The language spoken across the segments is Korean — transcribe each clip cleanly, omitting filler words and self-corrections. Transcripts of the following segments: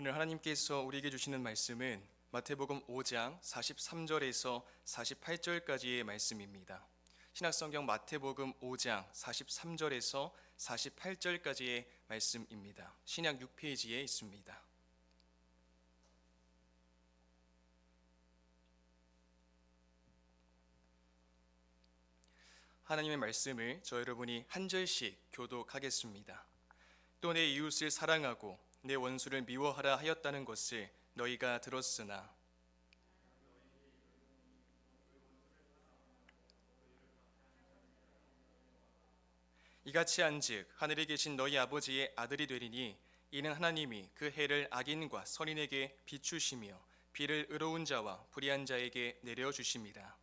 오늘 하나님께서 우리에게 주시는 말씀은 마태복음 5장 43절에서 48절까지의 말씀입니다. 신약성경 마태복음 5장 43절에서 48절까지의 말씀입니다. 신약 6페이지에 있습니다. 하나님의 말씀을 저 여러분이 한 절씩 교독하겠습니다. 또 내 이웃을 사랑하고 내 원수를 미워하라 하였다는 것을 너희가 들었으나 이같이 한즉 하늘에 계신 너희 아버지의 아들이 되리니 이는 하나님이 그 해를 악인과 선인에게 비추시며 비를 의로운 자와 불의한 자에게 내려 주심이라.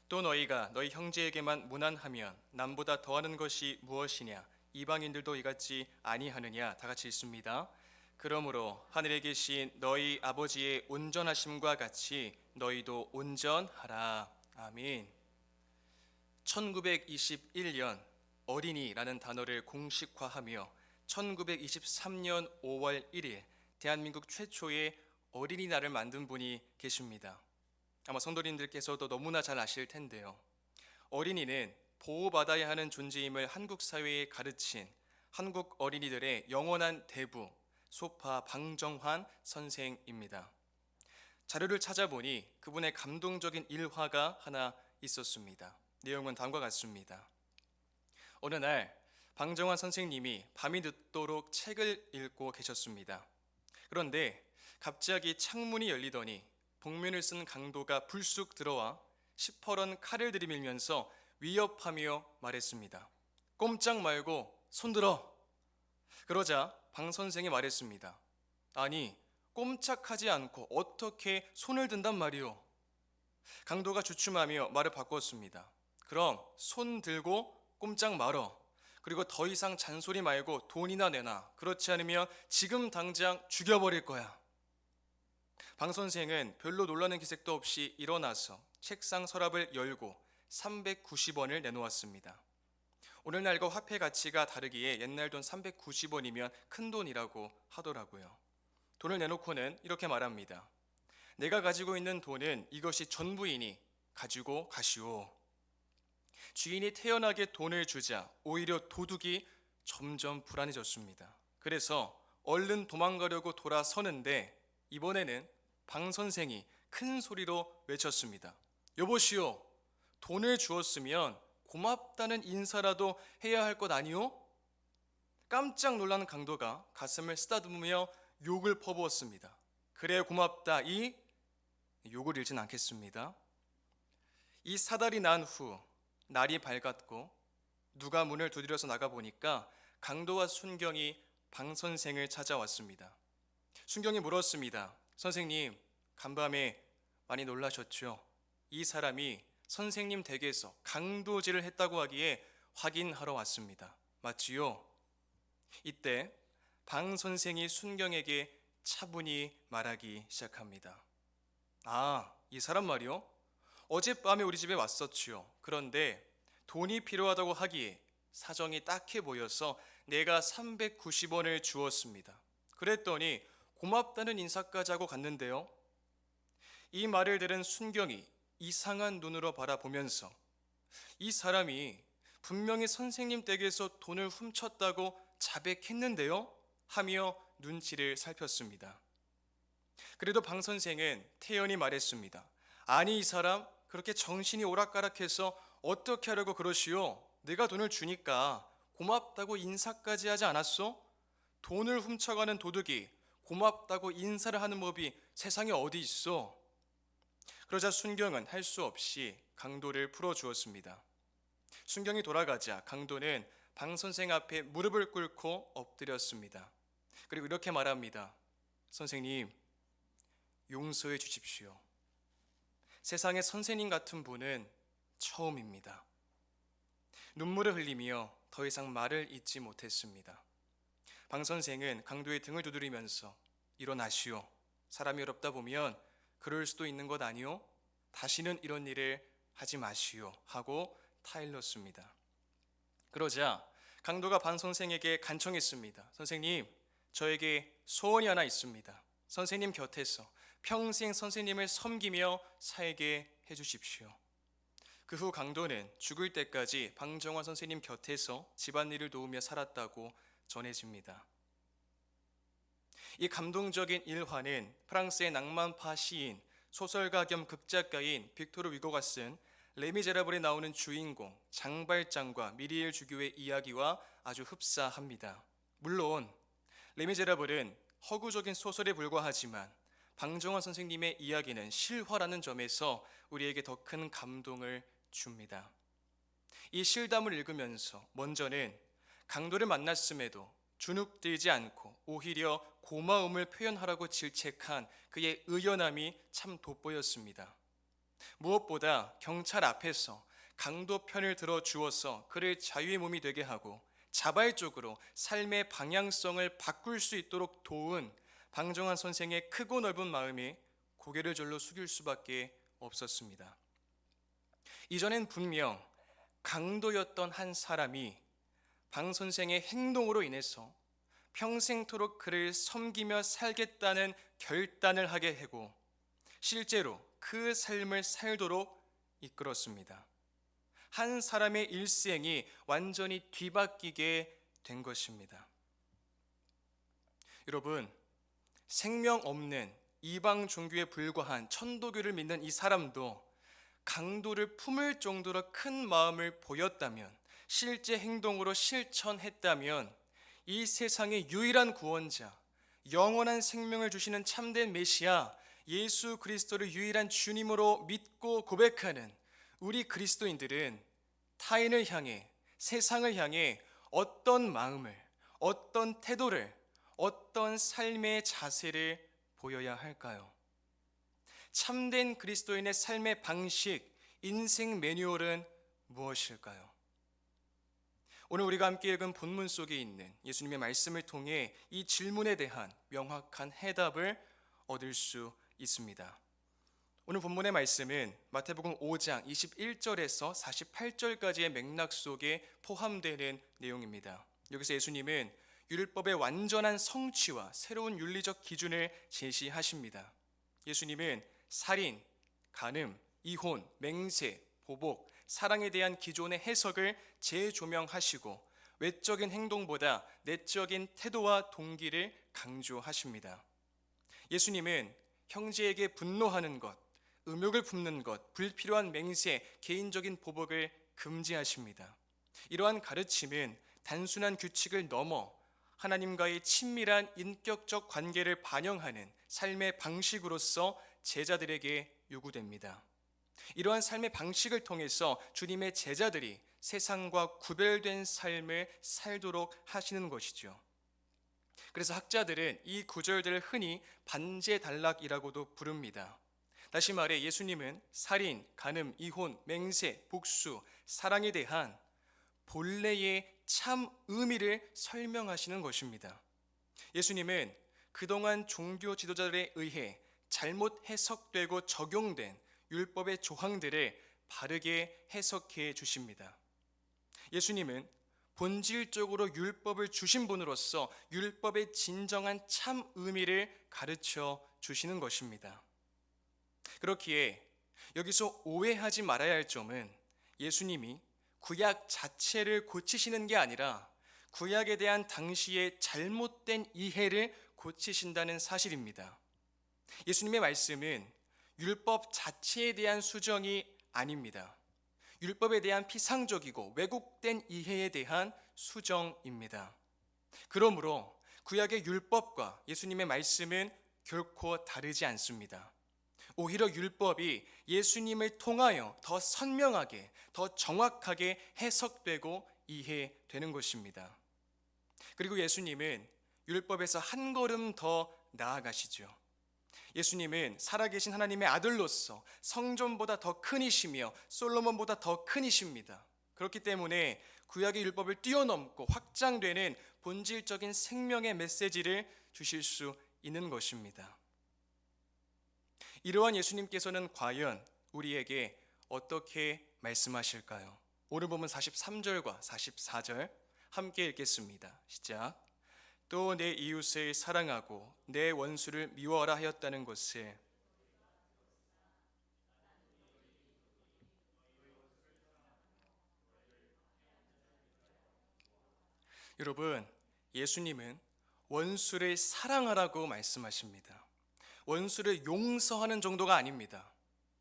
또 너희가 너희 형제에게만 무난하면 남보다 더하는 것이 무엇이냐? 이방인들도 이같이 아니하느냐? 다 같이 읽습니다. 그러므로 하늘에 계신 너희 아버지의 온전하심과 같이 너희도 온전하라. 아멘. 1921년 어린이라는 단어를 공식화하며 1923년 5월 1일 대한민국 최초의 어린이날을 만든 분이 계십니다. 아마 성도님들께서도 너무나 잘 아실 텐데요. 어린이는 보호받아야 하는 존재임을 한국 사회에 가르친 한국 어린이들의 영원한 대부 소파 방정환 선생입니다. 자료를 찾아보니 그분의 감동적인 일화가 하나 있었습니다. 내용은 다음과 같습니다. 어느 날 방정환 선생님이 밤이 늦도록 책을 읽고 계셨습니다. 그런데 갑자기 창문이 열리더니 복면을 쓴 강도가 불쑥 들어와 시퍼런 칼을 들이밀면서 위협하며 말했습니다. 꼼짝 말고 손들어. 그러자 방 선생이 말했습니다. 아니, 꼼짝하지 않고 어떻게 손을 든단 말이오? 강도가 주춤하며 말을 바꿨습니다. 그럼 손 들고 꼼짝 말어. 그리고 더 이상 잔소리 말고 돈이나 내놔. 그렇지 않으면 지금 당장 죽여버릴 거야. 방 선생은 별로 놀라는 기색도 없이 일어나서 책상 서랍을 열고 390원을 내놓았습니다. 오늘날과 화폐 가치가 다르기에 옛날 돈 390원이면 큰 돈이라고 하더라고요. 돈을 내놓고는 이렇게 말합니다. 내가 가지고 있는 돈은 이것이 전부이니 가지고 가시오. 주인이 태연하게 돈을 주자 오히려 도둑이 점점 불안해졌습니다. 그래서 얼른 도망가려고 돌아서는데 이번에는 방 선생이 큰 소리로 외쳤습니다. 여보시오, 돈을 주었으면 고맙다는 인사라도 해야 할 것 아니오? 깜짝 놀란 강도가 가슴을 쓰다듬으며 욕을 퍼부었습니다. 그래 고맙다. 이 욕을 읽진 않겠습니다. 이 사달이 난 후 날이 밝았고 누가 문을 두드려서 나가보니까 강도와 순경이 방 선생을 찾아왔습니다. 순경이 물었습니다. 선생님, 간밤에 많이 놀라셨죠? 이 사람이 선생님 댁에서 강도질을 했다고 하기에 확인하러 왔습니다. 맞지요? 이때 방 선생이 순경에게 차분히 말하기 시작합니다. 아, 이 사람 말이요? 어젯밤에 우리 집에 왔었지요. 그런데 돈이 필요하다고 하기에 사정이 딱해 보여서 내가 390원을 주었습니다. 그랬더니 고맙다는 인사까지 하고 갔는데요. 이 말을 들은 순경이 이상한 눈으로 바라보면서 이 사람이 분명히 선생님 댁에서 돈을 훔쳤다고 자백했는데요? 하며 눈치를 살폈습니다. 그래도 방 선생은 태연히 말했습니다. 아니, 이 사람 그렇게 정신이 오락가락해서 어떻게 하려고 그러시오? 내가 돈을 주니까 고맙다고 인사까지 하지 않았소? 돈을 훔쳐가는 도둑이 고맙다고 인사를 하는 법이 세상에 어디 있어? 그러자 순경은 할 수 없이 강도를 풀어주었습니다. 순경이 돌아가자 강도는 방 선생 앞에 무릎을 꿇고 엎드렸습니다. 그리고 이렇게 말합니다. 선생님, 용서해 주십시오. 세상에 선생님 같은 분은 처음입니다. 눈물을 흘리며 더 이상 말을 잇지 못했습니다. 방 선생은 강도의 등을 두드리면서 일어나시오. 사람이 어렵다 보면 그럴 수도 있는 것 아니오? 다시는 이런 일을 하지 마시오. 하고 타일러스입니다. 그러자 강도가 방 선생에게 간청했습니다. 선생님, 저에게 소원이 하나 있습니다. 선생님 곁에서 평생 선생님을 섬기며 살게 해주십시오. 그 후 강도는 죽을 때까지 방정환 선생님 곁에서 집안일을 도우며 살았다고 전해집니다. 이 감동적인 일화는 프랑스의 낭만파 시인, 소설가 겸 극작가인 빅토르 위고가 쓴 레미제라블에 나오는 주인공 장발장과 미리엘 주교의 이야기와 아주 흡사합니다. 물론 레미제라블은 허구적인 소설에 불과하지만 방정환 선생님의 이야기는 실화라는 점에서 우리에게 더 큰 감동을 줍니다. 이 실담을 읽으면서 먼저는 강도를 만났음에도 주눅들지 않고 오히려 고마움을 표현하라고 질책한 그의 의연함이 참 돋보였습니다. 무엇보다 경찰 앞에서 강도 편을 들어 주어서 그를 자유의 몸이 되게 하고 자발적으로 삶의 방향성을 바꿀 수 있도록 도운 방정환 선생의 크고 넓은 마음이 고개를 절로 숙일 수밖에 없었습니다. 이전엔 분명 강도였던 한 사람이 방 선생의 행동으로 인해서 평생토록 그를 섬기며 살겠다는 결단을 하게 하고 실제로 그 삶을 살도록 이끌었습니다. 한 사람의 일생이 완전히 뒤바뀌게 된 것입니다. 여러분, 생명 없는 이방 종교에 불과한 천도교를 믿는 이 사람도 강도를 품을 정도로 큰 마음을 보였다면, 실제 행동으로 실천했다면 이 세상의 유일한 구원자, 영원한 생명을 주시는 참된 메시아 예수 그리스도를 유일한 주님으로 믿고 고백하는 우리 그리스도인들은 타인을 향해, 세상을 향해 어떤 마음을, 어떤 태도를, 어떤 삶의 자세를 보여야 할까요? 참된 그리스도인의 삶의 방식, 인생 매뉴얼은 무엇일까요? 오늘 우리가 함께 읽은 본문 속에 있는 예수님의 말씀을 통해 이 질문에 대한 명확한 해답을 얻을 수 있습니다. 오늘 본문의 말씀은 마태복음 5장 21절에서 48절까지의 맥락 속에 포함되는 내용입니다. 여기서 예수님은 율법의 완전한 성취와 새로운 윤리적 기준을 제시하십니다. 예수님은 살인, 간음, 이혼, 맹세, 보복, 사랑에 대한 기존의 해석을 재조명하시고 외적인 행동보다 내적인 태도와 동기를 강조하십니다. 예수님은 형제에게 분노하는 것, 음욕을 품는 것, 불필요한 맹세, 개인적인 보복을 금지하십니다. 이러한 가르침은 단순한 규칙을 넘어 하나님과의 친밀한 인격적 관계를 반영하는 삶의 방식으로서 제자들에게 요구됩니다. 이러한 삶의 방식을 통해서 주님의 제자들이 세상과 구별된 삶을 살도록 하시는 것이죠. 그래서 학자들은 이 구절들을 흔히 반제단락이라고도 부릅니다. 다시 말해 예수님은 살인, 간음, 이혼, 맹세, 복수, 사랑에 대한 본래의 참 의미를 설명하시는 것입니다. 예수님은 그동안 종교 지도자들에 의해 잘못 해석되고 적용된 율법의 조항들을 바르게 해석해 주십니다. 예수님은 본질적으로 율법을 주신 분으로서 율법의 진정한 참 의미를 가르쳐 주시는 것입니다. 그렇기에 여기서 오해하지 말아야 할 점은 예수님이 구약 자체를 고치시는 게 아니라 구약에 대한 당시의 잘못된 이해를 고치신다는 사실입니다. 예수님의 말씀은 율법 자체에 대한 수정이 아닙니다. 율법에 대한 피상적이고 왜곡된 이해에 대한 수정입니다. 그러므로 구약의 율법과 예수님의 말씀은 결코 다르지 않습니다. 오히려 율법이 예수님을 통하여 더 선명하게, 더 정확하게 해석되고 이해되는 것입니다. 그리고 예수님은 율법에서 한 걸음 더 나아가시죠. 예수님은 살아계신 하나님의 아들로서 성전보다 더 큰 이시며 솔로몬보다 더 큰 이십니다. 그렇기 때문에 구약의 율법을 뛰어넘고 확장되는 본질적인 생명의 메시지를 주실 수 있는 것입니다. 이러한 예수님께서는 과연 우리에게 어떻게 말씀하실까요? 오늘 보면 43절과 44절 함께 읽겠습니다. 시작. 또 내 이웃을 사랑하고 내 원수를 미워하라 하였다는 것을. 여러분, 예수님은 원수를 사랑하라고 말씀하십니다. 원수를 용서하는 정도가 아닙니다.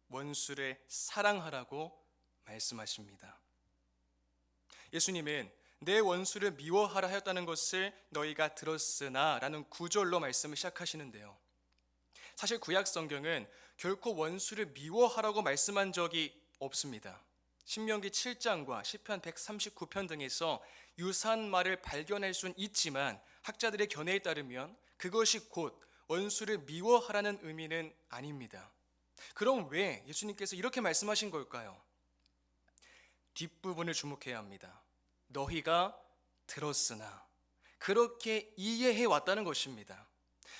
원수를 사랑하라고 말씀하십니다. 예수님은 내 원수를 미워하라 하였다는 것을 너희가 들었으나 라는 구절로 말씀을 시작하시는데요. 사실 구약 성경은 결코 원수를 미워하라고 말씀한 적이 없습니다. 신명기 7장과 시편 139편 등에서 유사한 말을 발견할 수는 있지만 학자들의 견해에 따르면 그것이 곧 원수를 미워하라는 의미는 아닙니다. 그럼 왜 예수님께서 이렇게 말씀하신 걸까요? 뒷부분을 주목해야 합니다. 너희가 들었으나, 그렇게 이해해 왔다는 것입니다.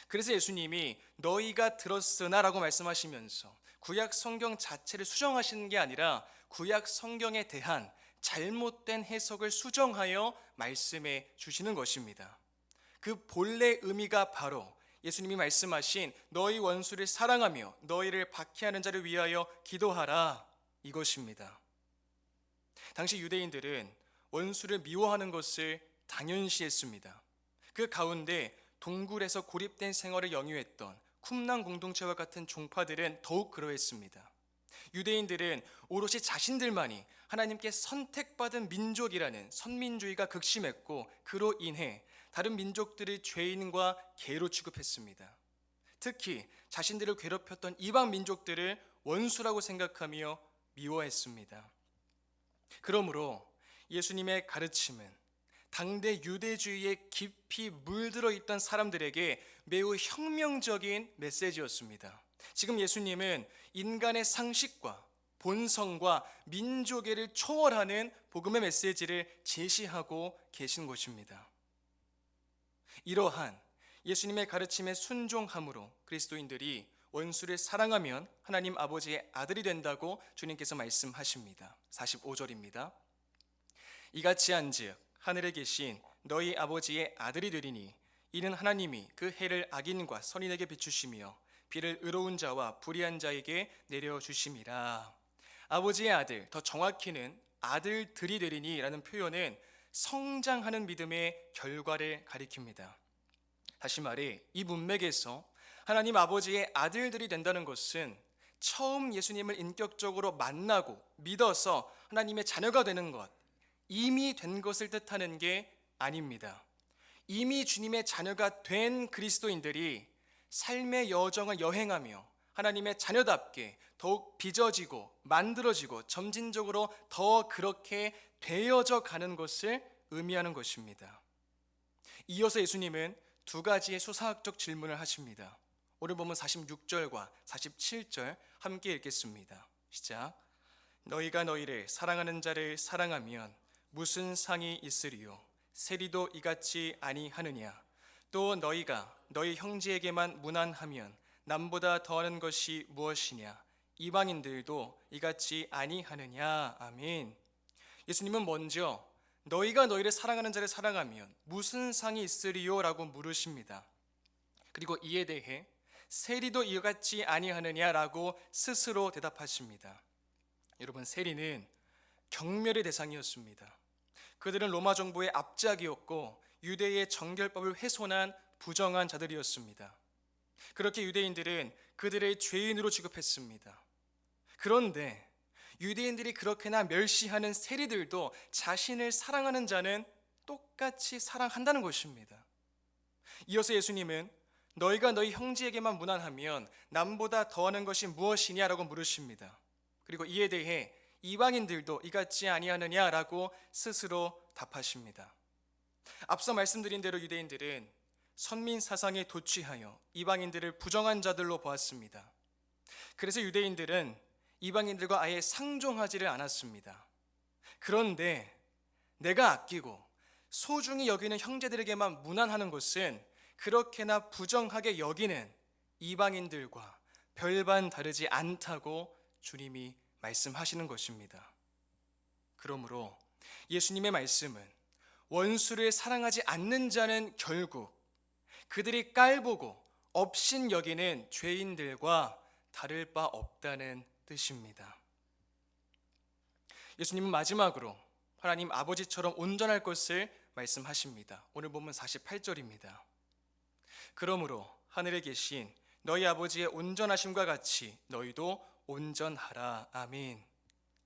그래서 예수님이 너희가 들었으나 라고 말씀하시면서 구약 성경 자체를 수정하시는 게 아니라 구약 성경에 대한 잘못된 해석을 수정하여 말씀해 주시는 것입니다. 그 본래 의미가 바로 예수님이 말씀하신 너희 원수를 사랑하며 너희를 박해하는 자를 위하여 기도하라, 이것입니다. 당시 유대인들은 원수를 미워하는 것을 당연시했습니다. 그 가운데 동굴에서 고립된 생활을 영위했던 쿰란 공동체와 같은 종파들은 더욱 그러했습니다. 유대인들은 오롯이 자신들만이 하나님께 선택받은 민족이라는 선민주의가 극심했고, 그로 인해 다른 민족들을 죄인과 개로 취급했습니다. 특히 자신들을 괴롭혔던 이방 민족들을 원수라고 생각하며 미워했습니다. 그러므로 예수님의 가르침은 당대 유대주의에 깊이 물들어 있던 사람들에게 매우 혁명적인 메시지였습니다. 지금 예수님은 인간의 상식과 본성과 민족애를 초월하는 복음의 메시지를 제시하고 계신 것입니다. 이러한 예수님의 가르침에 순종함으로 그리스도인들이 원수를 사랑하면 하나님 아버지의 아들이 된다고 주님께서 말씀하십니다. 45절입니다. 이같이 한즉 하늘에 계신 너희 아버지의 아들이 되리니 이는 하나님이 그 해를 악인과 선인에게 비추시며 비를 의로운 자와 불의한 자에게 내려주심이라. 아버지의 아들, 더 정확히는 아들들이 되리니 라는 표현은 성장하는 믿음의 결과를 가리킵니다. 다시 말해 이 문맥에서 하나님 아버지의 아들들이 된다는 것은 처음 예수님을 인격적으로 만나고 믿어서 하나님의 자녀가 되는 것, 이미 된 것을 뜻하는 게 아닙니다. 이미 주님의 자녀가 된 그리스도인들이 삶의 여정을 여행하며 하나님의 자녀답게 더욱 빚어지고 만들어지고 점진적으로 더 그렇게 되어져 가는 것을 의미하는 것입니다. 이어서 예수님은 두 가지의 수사학적 질문을 하십니다. 오늘 보면 46절과 47절 함께 읽겠습니다. 시작. 너희가 너희를 사랑하는 자를 사랑하면 무슨 상이 있으리요? 세리도 이같이 아니하느냐? 또 너희가 너희 형제에게만 무난하면 남보다 더하는 것이 무엇이냐? 이방인들도 이같이 아니하느냐? 아멘. 예수님은 먼저 너희가 너희를 사랑하는 자를 사랑하면 무슨 상이 있으리요? 라고 물으십니다. 그리고 이에 대해 세리도 이같이 아니하느냐라고 스스로 대답하십니다. 여러분, 세리는 경멸의 대상이었습니다. 그들은 로마 정부의 압작이었고 유대의 정결법을 훼손한 부정한 자들이었습니다. 그렇게 유대인들은 그들을 죄인으로 취급했습니다. 그런데 유대인들이 그렇게나 멸시하는 세리들도 자신을 사랑하는 자는 똑같이 사랑한다는 것입니다. 이어서 예수님은 너희가 너희 형제에게만 무난하면 남보다 더하는 것이 무엇이냐라고 물으십니다. 그리고 이에 대해 이방인들도 이같지 아니하느냐라고 스스로 답하십니다. 앞서 말씀드린 대로 유대인들은 선민 사상에 도취하여 이방인들을 부정한 자들로 보았습니다. 그래서 유대인들은 이방인들과 아예 상종하지를 않았습니다. 그런데 내가 아끼고 소중히 여기는 형제들에게만 무난하는 것은 그렇게나 부정하게 여기는 이방인들과 별반 다르지 않다고 주님이 말씀하시는 것입니다. 그러므로 예수님의 말씀은 원수를 사랑하지 않는 자는 결국 그들이 깔보고 업신 여기는 죄인들과 다를 바 없다는 뜻입니다. 예수님은 마지막으로 하나님 아버지처럼 온전할 것을 말씀하십니다. 오늘 본문 48절입니다. 그러므로 하늘에 계신 너희 아버지의 온전하심과 같이 너희도 온전하라. 아멘.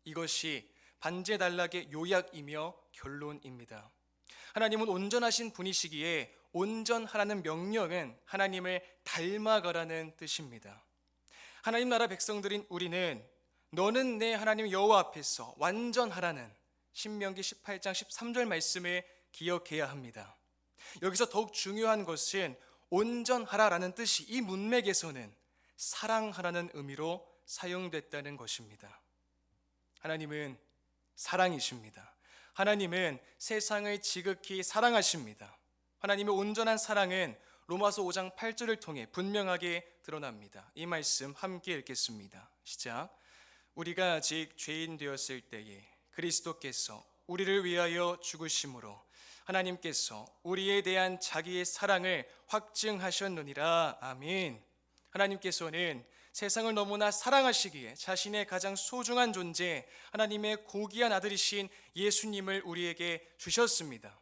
이것이 반제단락의 요약이며 결론입니다. 하나님은 온전하신 분이시기에 온전하라는 명령은 하나님을 닮아가라는 뜻입니다. 하나님 나라 백성들인 우리는 너는 내 하나님 여호와 앞에서 완전하라는 신명기 18장 13절 말씀을 기억해야 합니다. 여기서 더욱 중요한 것은 온전하라라는 뜻이 이 문맥에서는 사랑하라는 의미로 사용됐다는 것입니다. 하나님은 사랑이십니다. 하나님은 세상을 지극히 사랑하십니다. 하나님의 온전한 사랑은 로마서 5장 8절을 통해 분명하게 드러납니다. 이 말씀 함께 읽겠습니다. 시작. 우리가 아직 죄인 되었을 때에 그리스도께서 우리를 위하여 죽으심으로 하나님께서 우리에 대한 자기의 사랑을 확증하셨느니라. 아멘. 하나님께서는 세상을 너무나 사랑하시기에 자신의 가장 소중한 존재 하나님의 고귀한 아들이신 예수님을 우리에게 주셨습니다.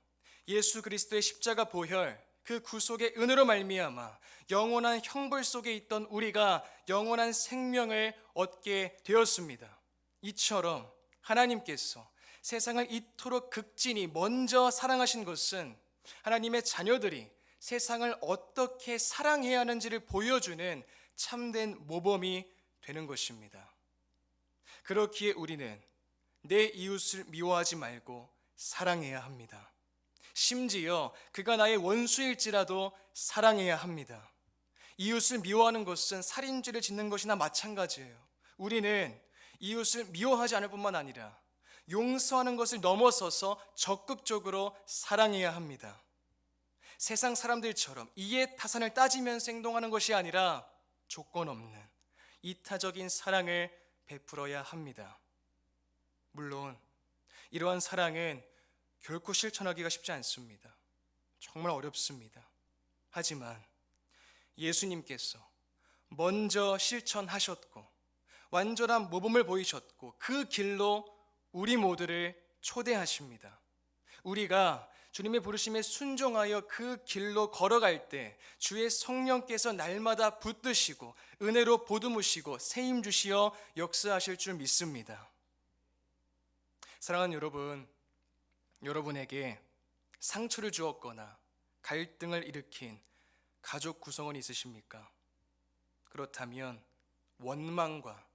예수 그리스도의 십자가 보혈, 그 구속의 은혜로 말미암아 영원한 형벌 속에 있던 우리가 영원한 생명을 얻게 되었습니다. 이처럼 하나님께서 세상을 이토록 극진히 먼저 사랑하신 것은 하나님의 자녀들이 세상을 어떻게 사랑해야 하는지를 보여주는 참된 모범이 되는 것입니다. 그렇기에 우리는 내 이웃을 미워하지 말고 사랑해야 합니다. 심지어 그가 나의 원수일지라도 사랑해야 합니다. 이웃을 미워하는 것은 살인죄를 짓는 것이나 마찬가지예요. 우리는 이웃을 미워하지 않을 뿐만 아니라 용서하는 것을 넘어서서 적극적으로 사랑해야 합니다. 세상 사람들처럼 이해 타산을 따지면서 행동하는 것이 아니라 조건 없는 이타적인 사랑을 베풀어야 합니다. 물론 이러한 사랑은 결코 실천하기가 쉽지 않습니다. 정말 어렵습니다. 하지만 예수님께서 먼저 실천하셨고 완전한 모범을 보이셨고 그 길로 우리 모두를 초대하십니다. 우리가 주님의 부르심에 순종하여 그 길로 걸어갈 때 주의 성령께서 날마다 붙드시고 은혜로 보듬으시고 세임 주시어 역사하실 줄 믿습니다. 사랑하는 여러분, 여러분에게 상처를 주었거나 갈등을 일으킨 가족 구성원이 있으십니까? 그렇다면 원망과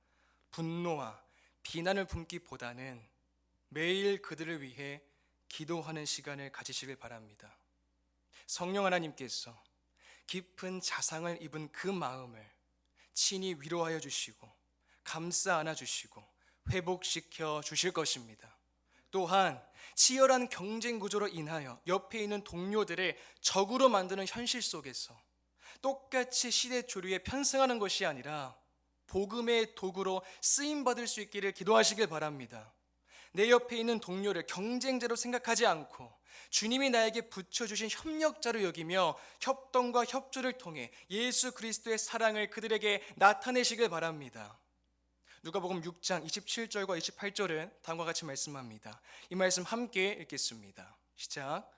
분노와 비난을 품기보다는 매일 그들을 위해 기도하는 시간을 가지시길 바랍니다. 성령 하나님께서 깊은 자상을 입은 그 마음을 친히 위로하여 주시고 감싸 안아 주시고 회복시켜 주실 것입니다. 또한 치열한 경쟁 구조로 인하여 옆에 있는 동료들을 적으로 만드는 현실 속에서 똑같이 시대 조류에 편승하는 것이 아니라 복음의 도구로 쓰임받을 수 있기를 기도하시길 바랍니다. 내 옆에 있는 동료를 경쟁자로 생각하지 않고 주님이 나에게 붙여주신 협력자로 여기며 협동과 협조를 통해 예수 그리스도의 사랑을 그들에게 나타내시길 바랍니다. 누가복음 6장 27절과 28절은 다음과 같이 말씀합니다. 이 말씀 함께 읽겠습니다. 시작.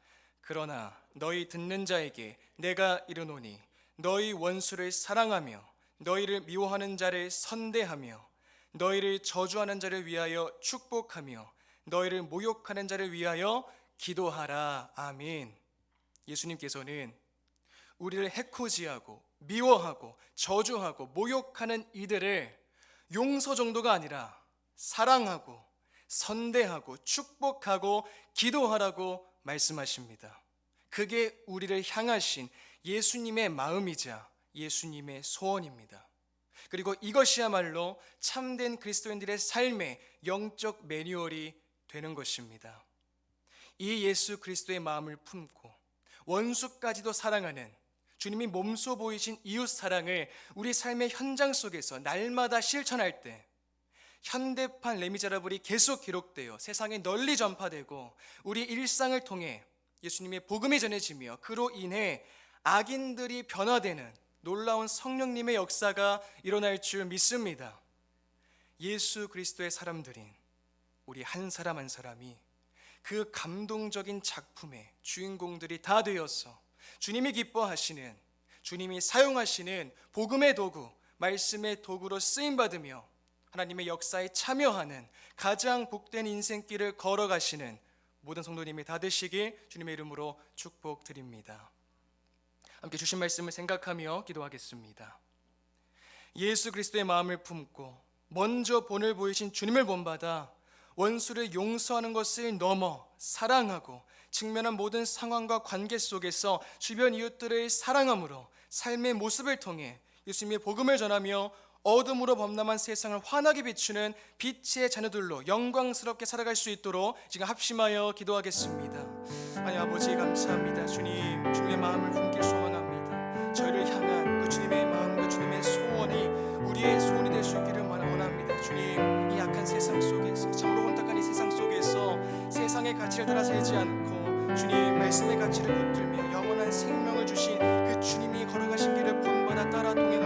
그러나 너희 듣는 자에게 내가 이르노니 너희 원수를 사랑하며 너희를 미워하는 자를 선대하며 너희를 저주하는 자를 위하여 축복하며 너희를 모욕하는 자를 위하여 기도하라. 아멘. 예수님께서는 우리를 해코지하고 미워하고 저주하고 모욕하는 이들을 용서 정도가 아니라 사랑하고 선대하고 축복하고 기도하라고 말씀하십니다. 그게 우리를 향하신 예수님의 마음이자 예수님의 소원입니다. 그리고 이것이야말로 참된 그리스도인들의 삶의 영적 매뉴얼이 되는 것입니다. 이 예수 그리스도의 마음을 품고 원수까지도 사랑하는 주님이 몸소 보이신 이웃 사랑을 우리 삶의 현장 속에서 날마다 실천할 때 현대판 레미제라블이 계속 기록되어 세상에 널리 전파되고 우리 일상을 통해 예수님의 복음이 전해지며 그로 인해 악인들이 변화되는 놀라운 성령님의 역사가 일어날 줄 믿습니다. 예수 그리스도의 사람들인 우리 한 사람 한 사람이 그 감동적인 작품의 주인공들이 다 되어서 주님이 기뻐하시는, 주님이 사용하시는 복음의 도구, 말씀의 도구로 쓰임받으며 하나님의 역사에 참여하는 가장 복된 인생길을 걸어가시는 모든 성도님이 다 되시길 주님의 이름으로 축복드립니다. 함께 주신 말씀을 생각하며 기도하겠습니다. 예수 그리스도의 마음을 품고 먼저 본을 보이신 주님을 본받아 원수를 용서하는 것을 넘어 사랑하고 직면한 모든 상황과 관계 속에서 주변 이웃들을 사랑함으로 삶의 모습을 통해 예수님의 복음을 전하며 어둠으로 범람한 세상을 환하게 비추는 빛의 자녀들로 영광스럽게 살아갈 수 있도록 지금 합심하여 기도하겠습니다. 하나님 아버지 감사합니다. 주님, 주님의 마음을 품길 소망합니다. 저희를 향한 그 주님의 마음, 그 주님의 소원이 우리의 소원이 될 수 있기를 원합니다. 주님, 이 약한 세상 속에서, 참으로 혼탁한 이 세상 속에서 세상의 가치를 따라 살지 않고 주님 말씀의 가치를 붙들며 영원한 생명을 주신 그 주님이 걸어가신 길을 본받아 따라 동행하고